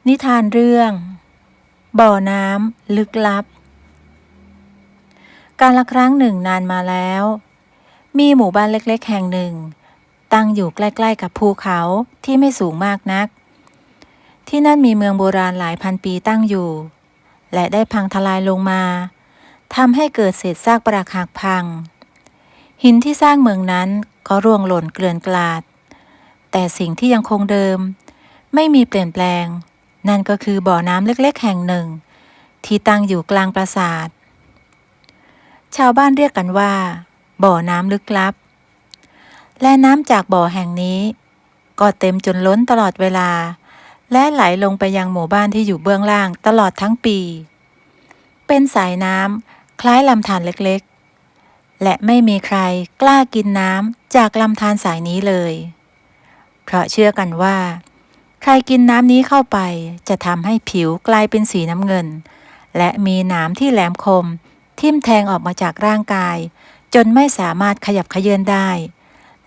นิทานเรื่องบ่อน้ำลึกลับกาลครั้งหนึ่งนานมาแล้วมีหมู่บ้านเล็กๆแห่งหนึ่งตั้งอยู่ใกล้ๆกับภูเขาที่ไม่สูงมากนักที่นั่นมีเมืองโบราณหลายพันปีตั้งอยู่และได้พังทลายลงมาทำให้เกิดเศษซากปรักหักพังหินที่สร้างเมืองนั้นก็ร่วงหล่นเกลื่อนกลาดแต่สิ่งที่ยังคงเดิมไม่มีเปลี่ยนแปลงนั่นก็คือบ่อน้ำเล็กๆแห่งหนึ่งที่ตั้งอยู่กลางปราสาทชาวบ้านเรียกกันว่าบ่อน้ำลึกลับและน้ำจากบ่อแห่งนี้ก็เต็มจนล้นตลอดเวลาและไหลลงไปยังหมู่บ้านที่อยู่เบื้องล่างตลอดทั้งปีเป็นสายน้ำคล้ายลำธารเล็กๆและไม่มีใครกล้ากินน้ำจากลำธารสายนี้เลยเพราะเชื่อกันว่าใครกินน้ำนี้เข้าไปจะทำให้ผิวกลายเป็นสีน้ำเงินและมีหนามที่แหลมคมทิ่มแทงออกมาจากร่างกายจนไม่สามารถขยับเขยื้อนได้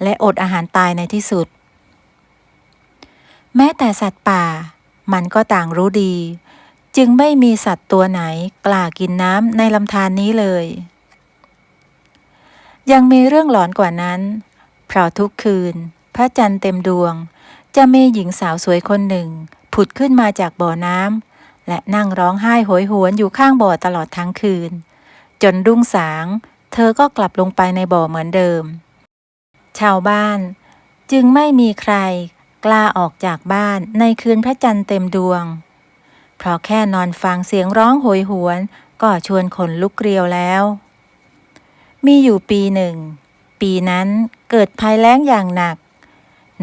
และอดอาหารตายในที่สุดแม้แต่สัตว์ป่ามันก็ต่างรู้ดีจึงไม่มีสัตว์ตัวไหนกล้ากินน้ำในลำธารนี้เลยยังมีเรื่องหลอนกว่านั้นเพราะทุกคืนพระจันทร์เต็มดวงจะมีหญิงสาวสวยคนหนึ่งผุดขึ้นมาจากบ่อน้ำและนั่งร้องไห้โหยหวนอยู่ข้างบ่อตลอดทั้งคืนจนรุ่งสางเธอก็กลับลงไปในบ่อเหมือนเดิมชาวบ้านจึงไม่มีใครกล้าออกจากบ้านในคืนพระจันทร์เต็มดวงเพราะแค่นอนฟังเสียงร้องโหยหวนก็ชวนขนลุกเกลียวแล้วมีอยู่ปีหนึ่งปีนั้นเกิดภัยแล้งอย่างหนัก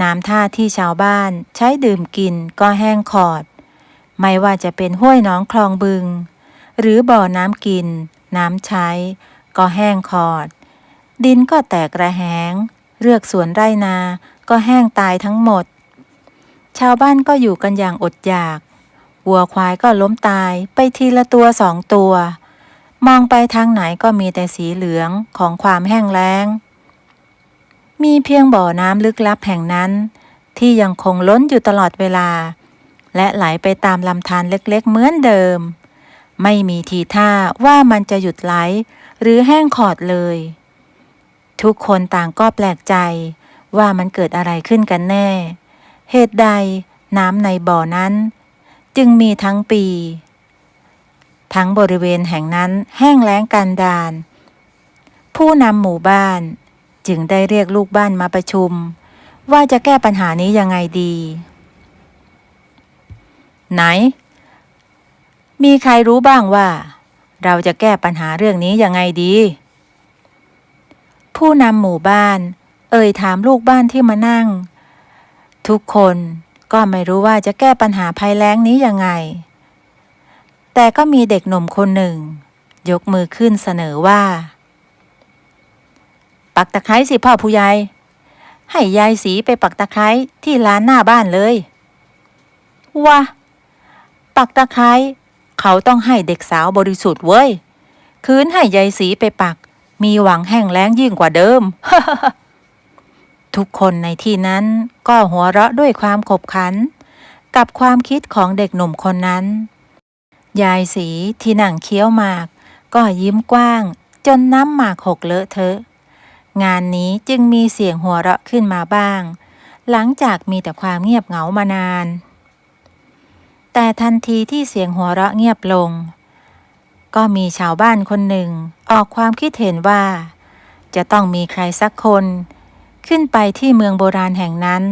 น้ำท่าที่ชาวบ้านใช้ดื่มกินก็แห้งขอดไม่ว่าจะเป็นห้วยหนองคลองบึงหรือบ่อน้ำกินน้ำใช้ก็แห้งขอดดินก็แตกระแหงเรือกสวนไร่นาก็แห้งตายทั้งหมดชาวบ้านก็อยู่กันอย่างอดอยากวัวควายก็ล้มตายไปทีละตัวสองตัวมองไปทางไหนก็มีแต่สีเหลืองของความแห้งแล้งมีเพียงบ่อน้ำลึกลับแห่งนั้นที่ยังคงล้นอยู่ตลอดเวลาและไหลไปตามลำธารเล็กๆเหมือนเดิมไม่มีทีท่าว่ามันจะหยุดไหลหรือแห้งขอดเลยทุกคนต่างก็แปลกใจว่ามันเกิดอะไรขึ้นกันแน่เหตุใดน้ำในบ่อนั้นจึงมีทั้งปีทั้งบริเวณแห่งนั้นแห้งแล้งกันดารผู้นำหมู่บ้านจึงได้เรียกลูกบ้านมาประชุมว่าจะแก้ปัญหานี้ยังไงดีไหนมีใครรู้บ้างว่าเราจะแก้ปัญหาเรื่องนี้ยังไงดีผู้นำหมู่บ้านถามลูกบ้านที่มานั่งทุกคนก็ไม่รู้ว่าจะแก้ปัญหาภัยแล้งนี้ยังไงแต่ก็มีเด็กหนุ่มคนหนึ่งยกมือขึ้นเสนอว่าปักตะไคร้สิพ่อผู้ใหญ่ให้ยายสีไปปักตะไคร้ที่ลานหน้าบ้านเลยว่าปักตะไคร้เขาต้องให้เด็กสาวบริสุทธิ์เว้ยคืนให้ยายสีไปปักมีหวังแห้งแล้งยิ่งกว่าเดิม ทุกคนในที่นั้นก็หัวเราะด้วยความขบขันกับความคิดของเด็กหนุ่มคนนั้นยายสีที่นั่งเคี้ยวหมากก็ยิ้มกว้างจนน้ำหมากหกเลอะเทอะงานนี้จึงมีเสียงหัวเราะขึ้นมาบ้างหลังจากมีแต่ความเงียบเหงามานานแต่ทันทีที่เสียงหัวเราะเงียบลงก็มีชาวบ้านคนหนึ่งออกความคิดเห็นว่าจะต้องมีใครสักคนขึ้นไปที่เมืองโบราณแห่งนั้น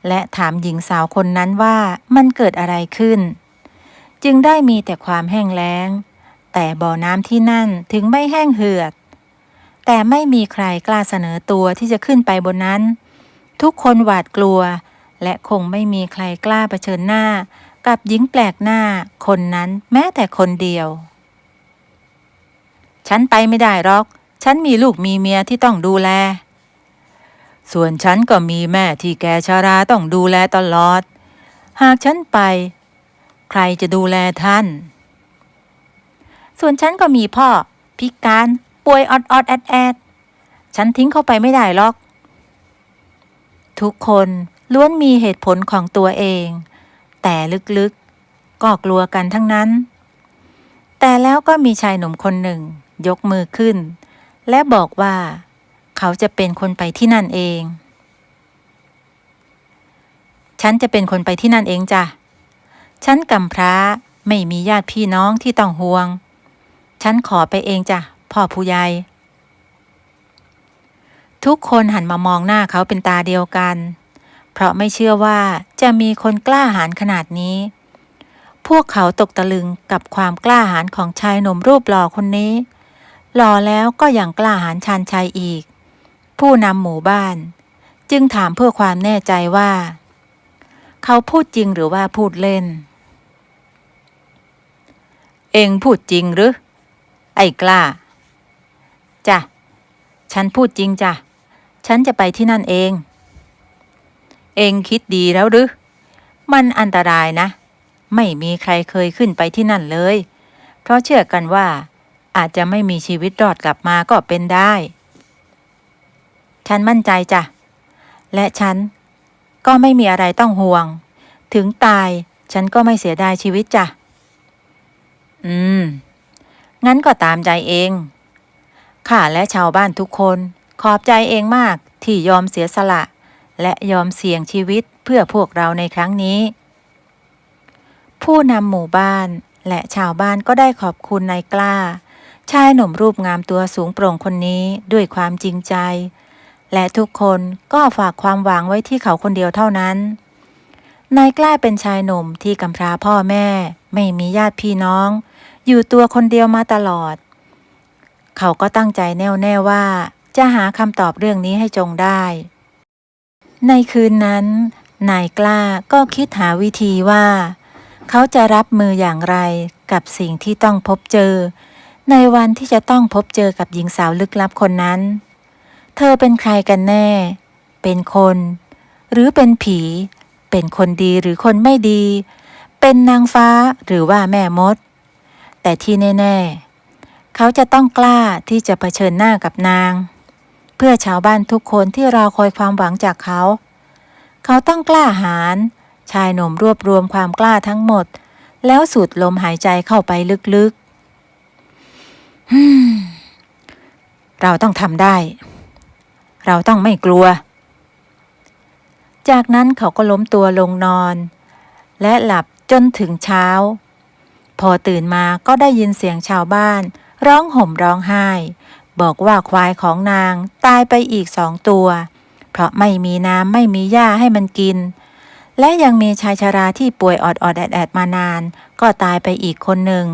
และถามหญิงสาวคนนั้นว่ามันเกิดอะไรขึ้นจึงได้มีแต่ความแห้งแล้งแต่บ่อน้ำที่นั่นถึงไม่แห้งเหือดแต่ไม่มีใครกล้าเสนอตัวที่จะขึ้นไปบนนั้นทุกคนหวาดกลัวและคงไม่มีใครกล้าเผชิญหน้ากับหญิงแปลกหน้าคนนั้นแม้แต่คนเดียวฉันไปไม่ได้หรอกฉันมีลูกมีเมียที่ต้องดูแลส่วนฉันก็มีแม่ที่แก่ชราต้องดูแลตลอดหากฉันไปใครจะดูแลท่านส่วนฉันก็มีพ่อพิการป่วยออดแอดฉันทิ้งเขาไปไม่ได้หรอกทุกคนล้วนมีเหตุผลของตัวเองแต่ลึก ก็กลัวกันทั้งนั้นแต่แล้วก็มีชายหนุ่มคนหนึ่งยกมือขึ้นและบอกว่าเขาจะเป็นคนไปที่นั่นเองฉันจะเป็นคนไปที่นั่นเองจ้ะฉันกำพร้าไม่มีญาติพี่น้องที่ต้องห่วงฉันขอไปเองจ้ะพ่อผู้ใหญ่ทุกคนหันมามองหน้าเขาเป็นตาเดียวกันเพราะไม่เชื่อว่าจะมีคนกล้าหาญขนาดนี้พวกเขาตกตะลึงกับความกล้าหาญของชายหนุ่มรูปหล่อคนนี้หล่อแล้วก็ยังกล้าหาญชาญชัยอีกผู้นำหมู่บ้านจึงถามเพื่อความแน่ใจว่าเขาพูดจริงหรือว่าพูดเล่นเอ็งพูดจริงหรือไอ้กล้าจ้ะฉันพูดจริงจ้ะฉันจะไปที่นั่นเองเอ็งคิดดีแล้วหรือมันอันตรายนะไม่มีใครเคยขึ้นไปที่นั่นเลยเพราะเชื่อกันว่าอาจจะไม่มีชีวิตรอดกลับมาก็เป็นได้ฉันมั่นใจจ้ะและฉันก็ไม่มีอะไรต้องห่วงถึงตายฉันก็ไม่เสียดายชีวิตจ้ะงั้นก็ตามใจเองข้าและชาวบ้านทุกคนขอบใจเองมากที่ยอมเสียสละและยอมเสี่ยงชีวิตเพื่อพวกเราในครั้งนี้ผู้นำหมู่บ้านและชาวบ้านก็ได้ขอบคุณนายกล้าชายหนุ่มรูปงามตัวสูงโปร่งคนนี้ด้วยความจริงใจและทุกคนก็ฝากความหวังไว้ที่เขาคนเดียวเท่านั้นนายกล้าเป็นชายหนุ่มที่กำพร้าพ่อแม่ไม่มีญาติพี่น้องอยู่ตัวคนเดียวมาตลอดเขาก็ตั้งใจแน่วแน่ว่าจะหาคำตอบเรื่องนี้ให้จงได้ในคืนนั้นนายกล้าก็คิดหาวิธีว่าเขาจะรับมืออย่างไรกับสิ่งที่ต้องพบเจอในวันที่จะต้องพบเจอกับหญิงสาวลึกลับคนนั้นเธอเป็นใครกันแน่เป็นคนหรือเป็นผีเป็นคนดีหรือคนไม่ดีเป็นนางฟ้าหรือว่าแม่มดแต่ที่แน่ๆเขาจะต้องกล้าที่จะเผชิญหน้ากับนางเพื่อชาวบ้านทุกคนที่รอคอยความหวังจากเขาต้องกล้าหาญชายหนุ่มรวบรวมความกล้าทั้งหมดแล้วสูดลมหายใจเข้าไปลึกๆเราต้องทำได้เราต้องไม่กลัวจากนั้นเขาก็ล้มตัวลงนอนและหลับจนถึงเช้าพอตื่นมาก็ได้ยินเสียงชาวบ้านร้องห่มร้องไห้บอกว่าควายของนางตายไปอีก2 ตัวเพราะไม่มีน้ำไม่มีหญ้าให้มันกินและยังมีชายชราที่ป่วยออดๆแอดๆมานานก็ตายไปอีกคนหนึ่ง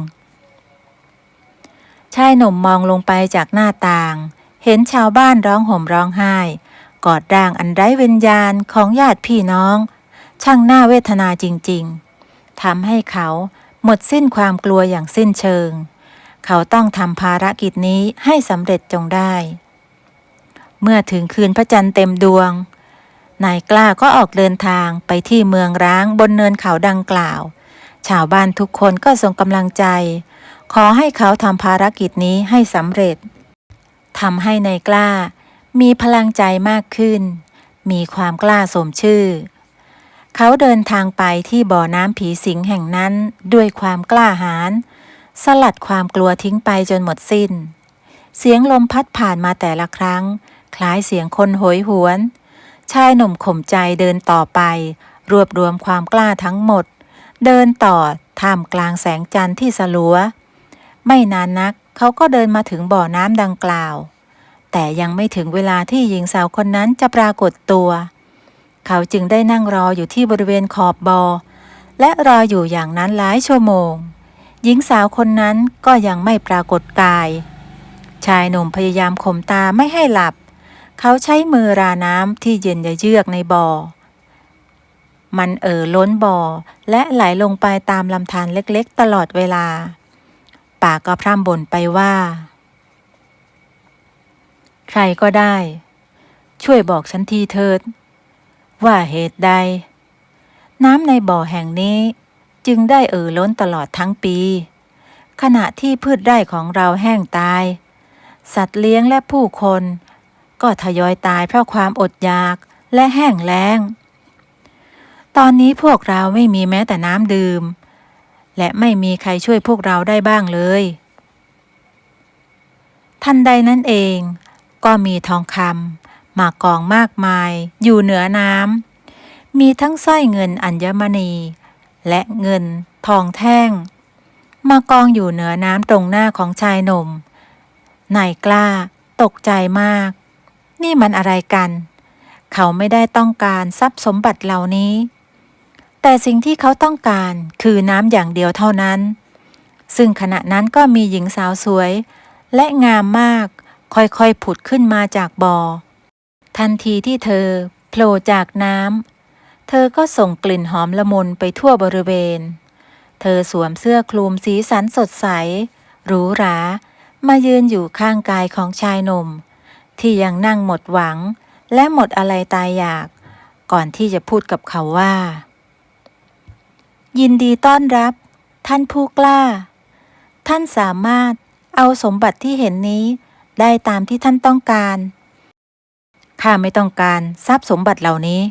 ชายหนุ่มมองลงไปจากหน้าต่างเห็นชาวบ้านร้องห่มร้องไห้กอดร่างอันไร้วิญญาณของญาติพี่น้องช่างน่าเวทนาจริงๆทำให้เขาหมดสิ้นความกลัวอย่างสิ้นเชิงเขาต้องทำภารกิจนี้ให้สำเร็จจงได้เมื่อถึงคืนพระจันทร์เต็มดวงนายกล้าก็ออกเดินทางไปที่เมืองร้างบนเนินเขาดังกล่าวชาวบ้านทุกคนก็ส่งกำลังใจขอให้เขาทำภารกิจนี้ให้สำเร็จทำให้นายกล้ามีพลังใจมากขึ้นมีความกล้าสมชื่อเขาเดินทางไปที่บ่อน้ำผีสิงแห่งนั้นด้วยความกล้าหาญสลัดความกลัวทิ้งไปจนหมดสิ้นเสียงลมพัดผ่านมาแต่ละครั้งคล้ายเสียงคนโหยหวนชายหนุ่มข่มใจเดินต่อไปรวบรวมความกล้าทั้งหมดเดินต่อท่ามกลางแสงจันทร์ที่สลัวไม่นานนักเขาก็เดินมาถึงบ่อน้ำดังกล่าวแต่ยังไม่ถึงเวลาที่หญิงสาวคนนั้นจะปรากฏตัวเขาจึงได้นั่งรออยู่ที่บริเวณขอบบ่อและรออยู่อย่างนั้นหลายชั่วโมงหญิงสาวคนนั้นก็ยังไม่ปรากฏกายชายหนุ่มพยายามข่มตาไม่ให้หลับเขาใช้มือราน้ำที่เย็นเยือกในบ่อมันล้นบ่อและไหลลงไปตามลำธารเล็กๆตลอดเวลาปากก็พร่ำบ่นไปว่าใครก็ได้ช่วยบอกฉันทีเถิดว่าเหตุใดน้ำในบ่อแห่งนี้จึงได้ล้นตลอดทั้งปีขณะที่พืชไร่ของเราแห้งตายสัตว์เลี้ยงและผู้คนก็ทยอยตายเพราะความอดอยากและแห้งแล้งตอนนี้พวกเราไม่มีแม้แต่น้ำดื่ม และไม่มีใครช่วยพวกเราได้บ้างเลยทันใดนั้นเองก็มีทองคำมากองมากมายอยู่เหนือน้ำมีทั้งสร้อยเงินอัญมณีและเงินทองแท่งมากองอยู่เหนือน้ำตรงหน้าของชายหนุ่มนายกล้าตกใจมากนี่มันอะไรกันเขาไม่ได้ต้องการทรัพย์สมบัติเหล่านี้แต่สิ่งที่เขาต้องการคือน้ำอย่างเดียวเท่านั้นซึ่งขณะนั้นก็มีหญิงสาวสวยและงามมากค่อยๆผุดขึ้นมาจากบ่อทันทีที่เธอโผล่จากน้ำเธอก็ส่งกลิ่นหอมละมุนไปทั่วบริเวณเธอสวมเสื้อคลุมสีสันสดใสหรูหรามายืนอยู่ข้างกายของชายหนุ่มที่ยังนั่งหมดหวังและหมดอะไรตายอยากก่อนที่จะพูดกับเขาว่ายินดีต้อนรับท่านผู้กล้าท่านสามารถเอาสมบัติที่เห็นนี้ได้ตามที่ท่านต้องการข้าไม่ต้องการทรัพย์สมบัติเหล่านี้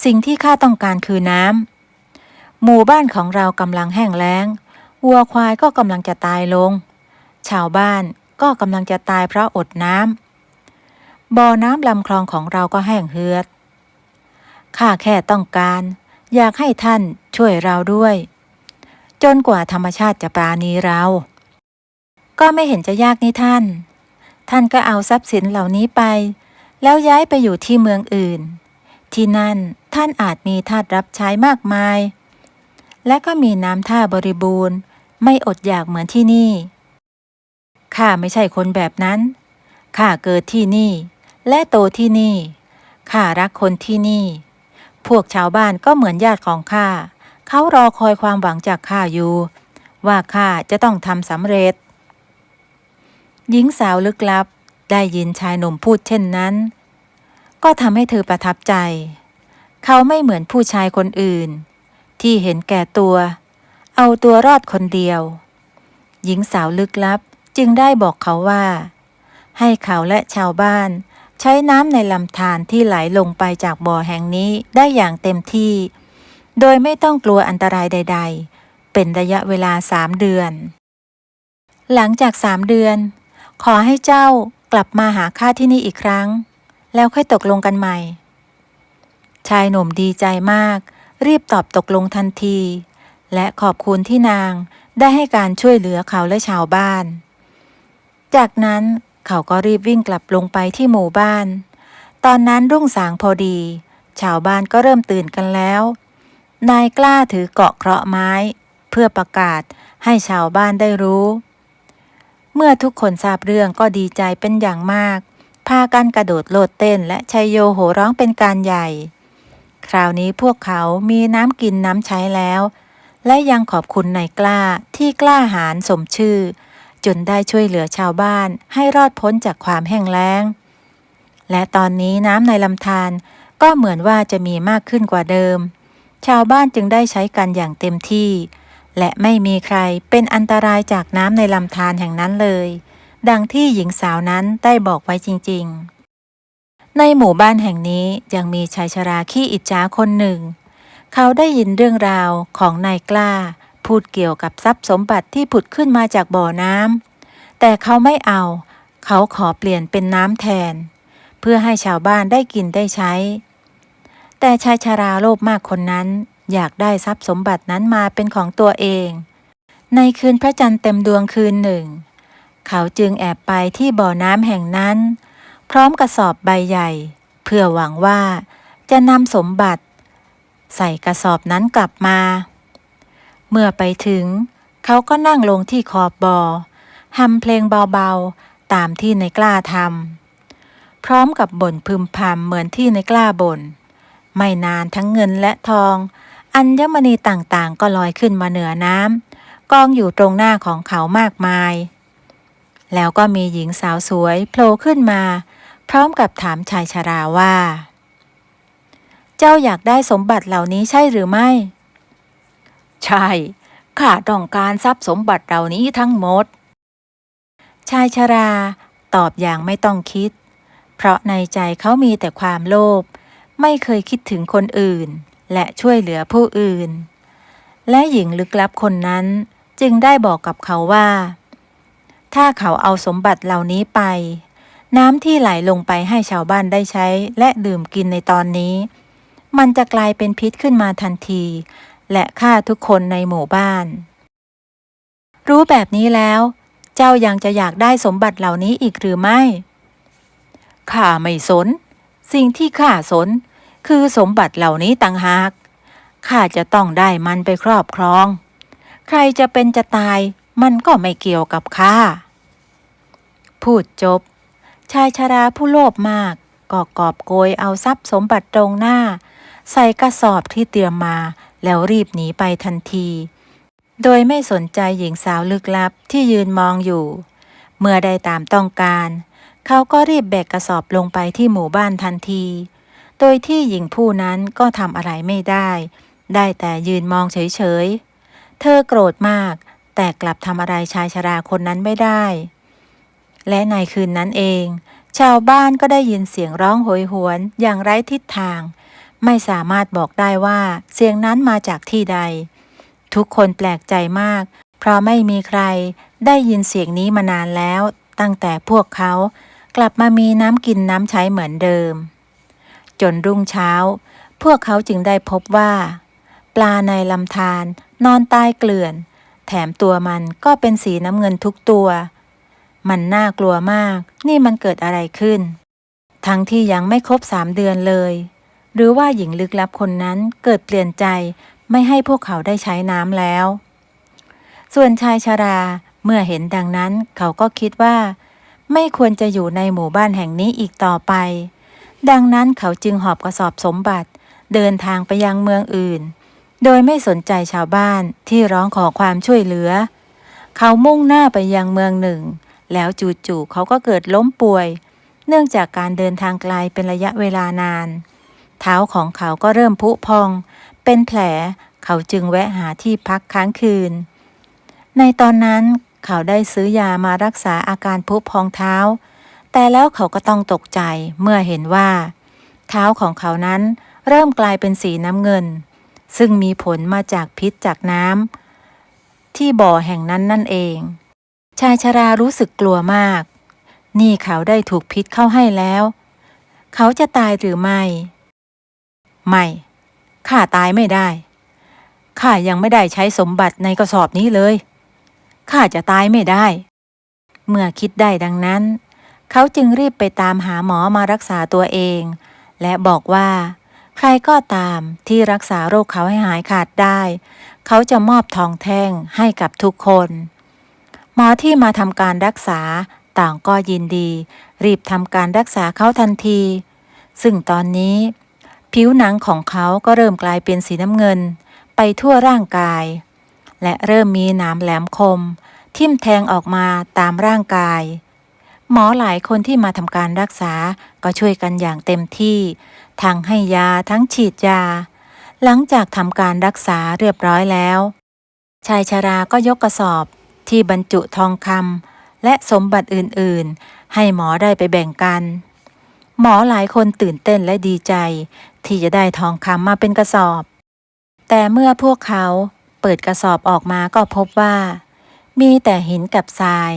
สิ่งที่ข้าต้องการคือน้ำหมู่บ้านของเรากำลังแห้งแล้งวัวควายก็กำลังจะตายลงชาวบ้านก็กำลังจะตายเพราะอดน้ำบ่อน้ำลำคลองของเราก็แห้งเหือดข้าแค่ต้องการอยากให้ท่านช่วยเราด้วยจนกว่าธรรมชาติจะปราณีเราก็ไม่เห็นจะยากนี่ท่านก็เอาทรัพย์สินเหล่านี้ไปแล้วย้ายไปอยู่ที่เมืองอื่นที่นั่นท่านอาจมีทาสรับใช้มากมายและก็มีน้ำท่าบริบูรณ์ไม่อดอยากเหมือนที่นี่ข้าไม่ใช่คนแบบนั้นข้าเกิดที่นี่และโตที่นี่ข้ารักคนที่นี่พวกชาวบ้านก็เหมือนญาติของข้าเขารอคอยความหวังจากข้าอยู่ว่าข้าจะต้องทำสำเร็จหญิงสาวลึกลับได้ยินชายหนุ่มพูดเช่นนั้นก็ทำให้เธอประทับใจเขาไม่เหมือนผู้ชายคนอื่นที่เห็นแก่ตัวเอาตัวรอดคนเดียวหญิงสาวลึกลับจึงได้บอกเขาว่าให้เขาและชาวบ้านใช้น้ำในลำธารที่ไหลลงไปจากบ่อแห่งนี้ได้อย่างเต็มที่โดยไม่ต้องกลัวอันตรายใดๆเป็นระยะเวลา3 เดือนหลังจาก3 เดือนขอให้เจ้ากลับมาหาข้าที่นี่อีกครั้งแล้วค่อยตกลงกันใหม่ชายหนุ่มดีใจมากรีบตอบตกลงทันทีและขอบคุณที่นางได้ให้การช่วยเหลือเขาและชาวบ้านจากนั้นเขาก็รีบวิ่งกลับลงไปที่หมู่บ้านตอนนั้นรุ่งสางพอดีชาวบ้านก็เริ่มตื่นกันแล้วนายกล้าถือเกราะเคราะห์ไม้เพื่อประกาศให้ชาวบ้านได้รู้เมื่อทุกคนทราบเรื่องก็ดีใจเป็นอย่างมากพากันกระโดดโลดเต้นและชัยโยโห่ร้องเป็นการใหญ่คราวนี้พวกเขามีน้ำกินน้ำใช้แล้วและยังขอบคุณนายกล้าที่กล้าหาญสมชื่อจนได้ช่วยเหลือชาวบ้านให้รอดพ้นจากความแห้งแล้งและตอนนี้น้ำในลำธารก็เหมือนว่าจะมีมากขึ้นกว่าเดิมชาวบ้านจึงได้ใช้กันอย่างเต็มที่และไม่มีใครเป็นอันตรายจากน้ำในลำธารแห่งนั้นเลยดังที่หญิงสาวนั้นได้บอกไว้จริงๆในหมู่บ้านแห่งนี้ยังมีชายชราขี้อิจฉาคนหนึ่งเขาได้ยินเรื่องราวของนายกล้าพูดเกี่ยวกับทรัพย์สมบัติที่ผุดขึ้นมาจากบ่อน้ำแต่เขาไม่เอาเขาขอเปลี่ยนเป็นน้ำแทนเพื่อให้ชาวบ้านได้กินได้ใช้แต่ชายชราโลภมากคนนั้นอยากได้ทรัพย์สมบัตินั้นมาเป็นของตัวเองในคืนพระจันทร์เต็มดวงคืนหนึ่งเขาจึงแอบไปที่บ่อน้ำแห่งนั้นพร้อมกระสอบใบใหญ่เพื่อหวังว่าจะนำสมบัติใส่กระสอบนั้นกลับมาเมื่อไปถึงเขาก็นั่งลงที่ขอบบ่อฮัมเพลงเบาๆตามที่นายกล้าทำพร้อมกับบ่นพึมพำเหมือนที่นายกล้าบ่นไม่นานทั้งเงินและทองอัญมณีต่างๆก็ลอยขึ้นมาเหนือน้ำกองอยู่ตรงหน้าของเขามากมายแล้วก็มีหญิงสาวสวยโผล่ขึ้นมาพร้อมกับถามชายชราว่าเจ้าอยากได้สมบัติเหล่านี้ใช่หรือไม่ใช่ข้าต้องการทรัพย์สมบัติเหล่านี้ทั้งหมดชายชราตอบอย่างไม่ต้องคิดเพราะในใจเขามีแต่ความโลภไม่เคยคิดถึงคนอื่นและช่วยเหลือผู้อื่น และหญิงลึกลับคนนั้นจึงได้บอกกับเขาว่าถ้าเขาเอาสมบัติเหล่านี้ไปน้ำที่ไหลลงไปให้ชาวบ้านได้ใช้และดื่มกินในตอนนี้มันจะกลายเป็นพิษขึ้นมาทันทีและฆ่าทุกคนในหมู่บ้านรู้แบบนี้แล้วเจ้ายังจะอยากได้สมบัติเหล่านี้อีกหรือไม่ข้าไม่สนสิ่งที่ข้าสนคือสมบัติเหล่านี้ต่างหากข้าจะต้องได้มันไปครอบครองใครจะเป็นจะตายมันก็ไม่เกี่ยวกับข้าพูดจบชายชราผู้โลภมากก็กอบโกยเอาทรัพย์สมบัติตรงหน้าใส่กระสอบที่เตรียมมาแล้วรีบหนีไปทันทีโดยไม่สนใจหญิงสาวลึกลับที่ยืนมองอยู่เมื่อได้ตามต้องการเขาก็รีบแบกกระสอบลงไปที่หมู่บ้านทันทีโดยที่หญิงผู้นั้นก็ทำอะไรไม่ได้แต่ยืนมองเฉยๆเธอโกรธมากแต่กลับทำอะไรชายชราคนนั้นไม่ได้และในคืนนั้นเองชาวบ้านก็ได้ยินเสียงร้องโหยหวนอย่างไร้ทิศทางไม่สามารถบอกได้ว่าเสียงนั้นมาจากที่ใดทุกคนแปลกใจมากเพราะไม่มีใครได้ยินเสียงนี้มานานแล้วตั้งแต่พวกเขากลับมามีน้ำกินน้ำใช้เหมือนเดิมจนรุ่งเช้าพวกเขาจึงได้พบว่าปลาในลำธารนอนตายเกลื่อนแถมตัวมันก็เป็นสีน้ำเงินทุกตัวมันน่ากลัวมากนี่มันเกิดอะไรขึ้นทั้งที่ยังไม่ครบ3 เดือนเลยหรือว่าหญิงลึกลับคนนั้นเกิดเปลี่ยนใจไม่ให้พวกเขาได้ใช้น้ำแล้วส่วนชายชราเมื่อเห็นดังนั้นเขาก็คิดว่าไม่ควรจะอยู่ในหมู่บ้านแห่งนี้อีกต่อไปดังนั้นเขาจึงหอบกระสอบสมบัติเดินทางไปยังเมืองอื่นโดยไม่สนใจชาวบ้านที่ร้องขอความช่วยเหลือเขามุ่งหน้าไปยังเมืองหนึ่งแล้วจู่ๆเขาก็เกิดล้มป่วยเนื่องจากการเดินทางไกลเป็นระยะเวลานานเท้าของเขาก็เริ่มพุพองเป็นแผลเขาจึงแวะหาที่พักค้างคืนในตอนนั้นเขาได้ซื้อยามารักษาอาการพุพองเท้าแต่แล้วเขาก็ต้องตกใจเมื่อเห็นว่าเท้าของเขานั้นเริ่มกลายเป็นสีน้ำเงินซึ่งมีผลมาจากพิษจากน้ำที่บ่อแห่งนั้นนั่นเองชายชรารู้สึกกลัวมากนี่เขาได้ถูกพิษเข้าให้แล้วเขาจะตายหรือไม่ข้าตายไม่ได้ข้ายังไม่ได้ใช้สมบัติในกระสอบนี้เลยข้าจะตายไม่ได้เมื่อคิดได้ดังนั้นเขาจึงรีบไปตามหาหมอมารักษาตัวเองและบอกว่าใครก็ตามที่รักษาโรคเขาให้หายขาดได้เขาจะมอบทองแท่งให้กับทุกคนหมอที่มาทำการรักษาต่างก็ยินดีรีบทำการรักษาเขาทันทีซึ่งตอนนี้ผิวหนังของเขาก็เริ่มกลายเป็นสีน้ำเงินไปทั่วร่างกายและเริ่มมีหนามแหลมคมทิ่มแทงออกมาตามร่างกายหมอหลายคนที่มาทำการรักษาก็ช่วยกันอย่างเต็มที่ทั้งให้ยาทั้งฉีดยาหลังจากทำการรักษาเรียบร้อยแล้วชายชราก็ยกกระสอบที่บรรจุทองคำและสมบัติอื่นๆให้หมอได้ไปแบ่งกันหมอหลายคนตื่นเต้นและดีใจที่จะได้ทองคำมาเป็นกระสอบแต่เมื่อพวกเขาเปิดกระสอบออกมาก็พบว่ามีแต่หินกับทราย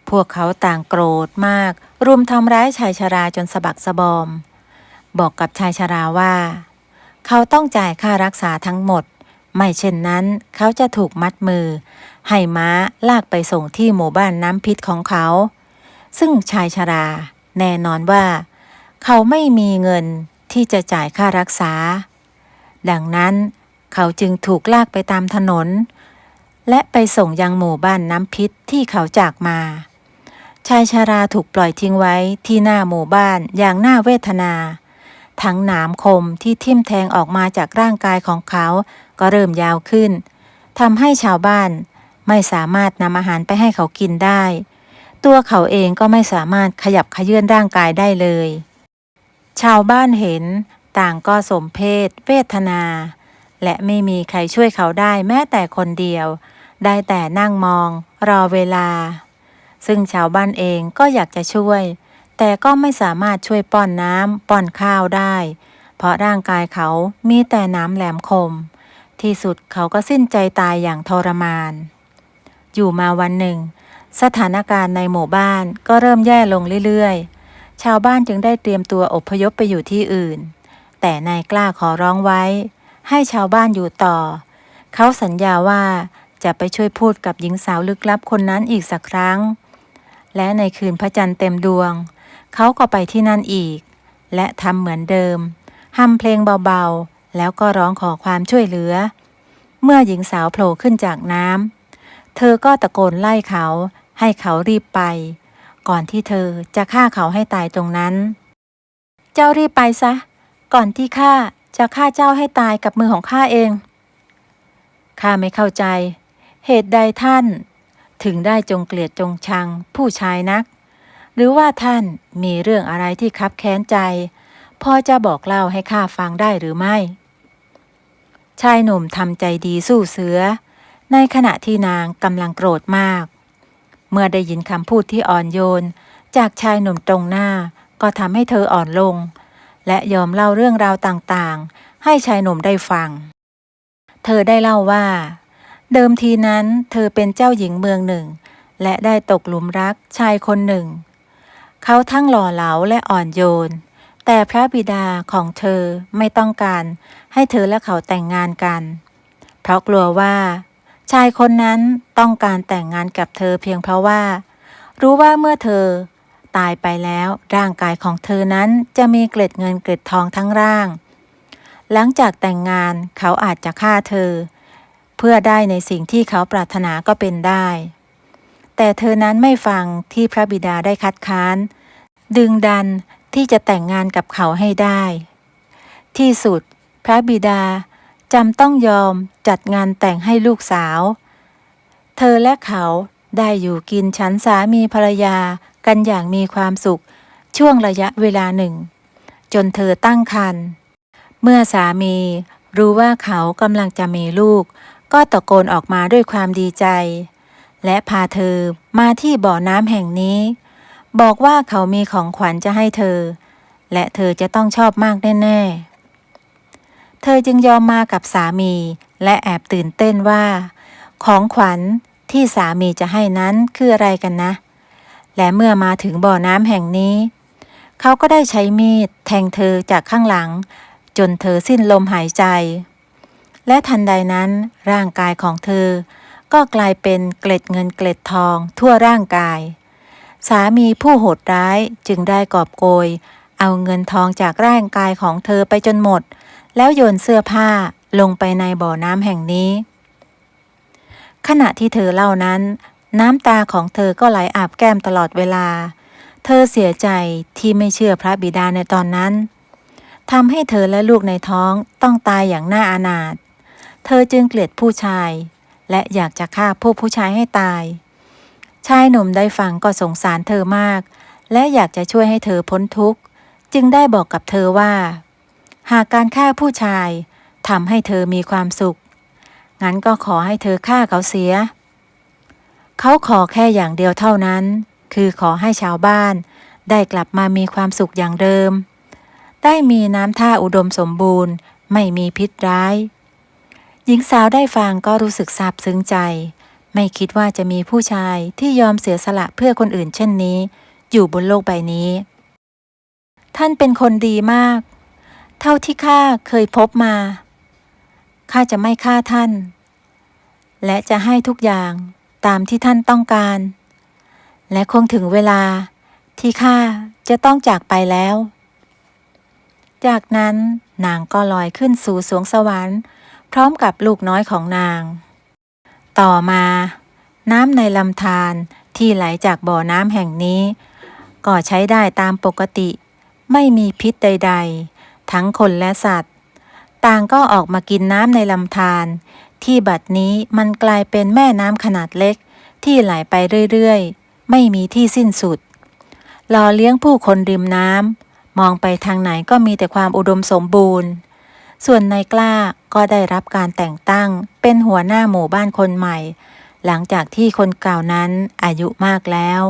พวกเขาต่างโกรธมากรุมทำร้ายชายชราจนสะบักสะบอมบอกกับชายชราว่าเขาต้องจ่ายค่ารักษาทั้งหมดไม่เช่นนั้นเขาจะถูกมัดมือให้ม้าลากไปส่งที่หมู่บ้านน้ำพิษของเขาซึ่งชายชราแน่นอนว่าเขาไม่มีเงินที่จะจ่ายค่ารักษาดังนั้นเขาจึงถูกลากไปตามถนนและไปส่งยังหมู่บ้านน้ำพิษที่เขาจากมาชายชราถูกปล่อยทิ้งไว้ที่หน้าหมู่บ้านอย่างน่าเวทนาทั้งหนามคมที่ทิ่มแทงออกมาจากร่างกายของเขาก็เริ่มยาวขึ้นทำให้ชาวบ้านไม่สามารถนำอาหารไปให้เขากินได้ตัวเขาเองก็ไม่สามารถขยับเขยื้อนร่างกายได้เลยชาวบ้านเห็นต่างก็สมเพชเวทนาและไม่มีใครช่วยเขาได้แม้แต่คนเดียวได้แต่นั่งมองรอเวลาซึ่งชาวบ้านเองก็อยากจะช่วยแต่ก็ไม่สามารถช่วยป้อนน้ำป้อนข้าวได้เพราะร่างกายเขามีแต่น้ำแหลมคม ที่สุดเขาก็สิ้นใจตายอย่างทรมานอยู่มาวันหนึ่งสถานการณ์ในหมู่บ้านก็เริ่มแย่ลงเรื่อยๆชาวบ้านจึงได้เตรียมตัวอพยพไปอยู่ที่อื่นแต่นายกล้าขอร้องไว้ให้ชาวบ้านอยู่ต่อเขาสัญญาว่าจะไปช่วยพูดกับหญิงสาวลึกลับคนนั้นอีกสักครั้งและในคืนพระจันทร์เต็มดวงเขาก็ไปที่นั่นอีกและทำเหมือนเดิมฮัมเพลงเบาๆแล้วก็ร้องขอความช่วยเหลือเมื่อหญิงสาวโผล่ขึ้นจากน้ำเธอก็ตะโกนไล่เขาให้เขารีบไปก่อนที่เธอจะฆ่าเขาให้ตายตรงนั้นเจ้ารีบไปซะก่อนที่ข้าจะฆ่าเจ้าให้ตายกับมือของข้าเองข้าไม่เข้าใจเหตุใดท่านถึงได้จงเกลียดจงชังผู้ชายนักหรือว่าท่านมีเรื่องอะไรที่คับแค้นใจพอจะบอกเล่าให้ข้าฟังได้หรือไม่ชายหนุ่มทำใจดีสู้เสือในขณะที่นางกำลังโกรธมากเมื่อได้ยินคำพูดที่อ่อนโยนจากชายหนุ่มตรงหน้าก็ทำให้เธออ่อนลงและยอมเล่าเรื่องราวต่างๆให้ชายหนุ่มได้ฟังเธอได้เล่าว่าเดิมทีนั้นเธอเป็นเจ้าหญิงเมืองหนึ่งและได้ตกหลุมรักชายคนหนึ่งเขาทั้งหล่อเหลาและอ่อนโยนแต่พระบิดาของเธอไม่ต้องการให้เธอและเขาแต่งงานกันเพราะกลัวว่าชายคนนั้นต้องการแต่งงานกับเธอเพียงเพราะว่ารู้ว่าเมื่อเธอตายไปแล้วร่างกายของเธอนั้นจะมีเกล็ดเงินเกล็ดทองทั้งร่างหลังจากแต่งงานเขาอาจจะฆ่าเธอเพื่อได้ในสิ่งที่เขาปรารถนาก็เป็นได้แต่เธอนั้นไม่ฟังที่พระบิดาได้คัดค้านดึงดันที่จะแต่งงานกับเขาให้ได้ที่สุดพระบิดาจำต้องยอมจัดงานแต่งให้ลูกสาวเธอและเขาได้อยู่กินฉันสามีภรรยากันอย่างมีความสุขช่วงระยะเวลาหนึ่งจนเธอตั้งครรภ์เมื่อสามีรู้ว่าเขากำลังจะมีลูกก็ตะโกนออกมาด้วยความดีใจและพาเธอมาที่บ่อน้ำแห่งนี้บอกว่าเขามีของขวัญจะให้เธอและเธอจะต้องชอบมากแน่ๆเธอจึงยอมมากับสามีและแอบตื่นเต้นว่าของขวัญที่สามีจะให้นั้นคืออะไรกันนะและเมื่อมาถึงบ่อน้ำแห่งนี้เขาก็ได้ใช้มีดแทงเธอจากข้างหลังจนเธอสิ้นลมหายใจและทันใดนั้นร่างกายของเธอก็กลายเป็นเกล็ดเงินเกล็ดทองทั่วร่างกายสามีผู้โหดร้ายจึงได้กอบโกยเอาเงินทองจากร่างกายของเธอไปจนหมดแล้วโยนเสื้อผ้าลงไปในบ่อน้ำแห่งนี้ขณะที่เธอเล่านั้นน้ำตาของเธอก็ไหลอาบแก้มตลอดเวลาเธอเสียใจที่ไม่เชื่อพระบิดาในตอนนั้นทำให้เธอและลูกในท้องต้องตายอย่างน่าอานาถเธอจึงเกลียดผู้ชายและอยากจะฆ่าผู้ชายให้ตายชายหนุ่มได้ฟังก็สงสารเธอมากและอยากจะช่วยให้เธอพ้นทุกข์จึงได้บอกกับเธอว่าหากการฆ่าผู้ชายทำให้เธอมีความสุขงั้นก็ขอให้เธอฆ่าเขาเสียเขาขอแค่อย่างเดียวเท่านั้นคือขอให้ชาวบ้านได้กลับมามีความสุขอย่างเดิมได้มีน้ำท่าอุดมสมบูรณ์ไม่มีพิษร้ายหญิงสาวได้ฟังก็รู้สึกซาบซึ้งใจไม่คิดว่าจะมีผู้ชายที่ยอมเสียสละเพื่อคนอื่นเช่นนี้อยู่บนโลกใบนี้ท่านเป็นคนดีมากเท่าที่ข้าเคยพบมาข้าจะไม่ฆ่าท่านและจะให้ทุกอย่างตามที่ท่านต้องการและคงถึงเวลาที่ข้าจะต้องจากไปแล้วจากนั้นนางก็ลอยขึ้นสู่สวงสวรรค์พร้อมกับลูกน้อยของนางต่อมาน้ำในลำธารที่ไหลจากบ่อน้ำแห่งนี้ก็ใช้ได้ตามปกติไม่มีพิษใดๆทั้งคนและสัตว์ต่างก็ออกมากินน้ำในลำธารที่บัดนี้มันกลายเป็นแม่น้ำขนาดเล็กที่ไหลไปเรื่อยๆไม่มีที่สิ้นสุดหล่อเลี้ยงผู้คนริมน้ำมองไปทางไหนก็มีแต่ความอุดมสมบูรณ์ส่วนนายกล้าก็ได้รับการแต่งตั้งเป็นหัวหน้าหมู่บ้านคนใหม่หลังจากที่คนเก่านั้นอายุมากแล้ว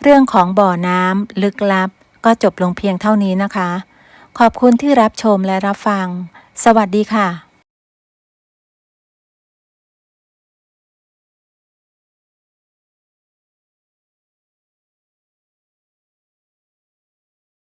เรื่องของบ่อน้ำลึกลับก็จบลงเพียงเท่านี้นะคะขอบคุณที่รับชมและรับฟังสวัสดีค่ะ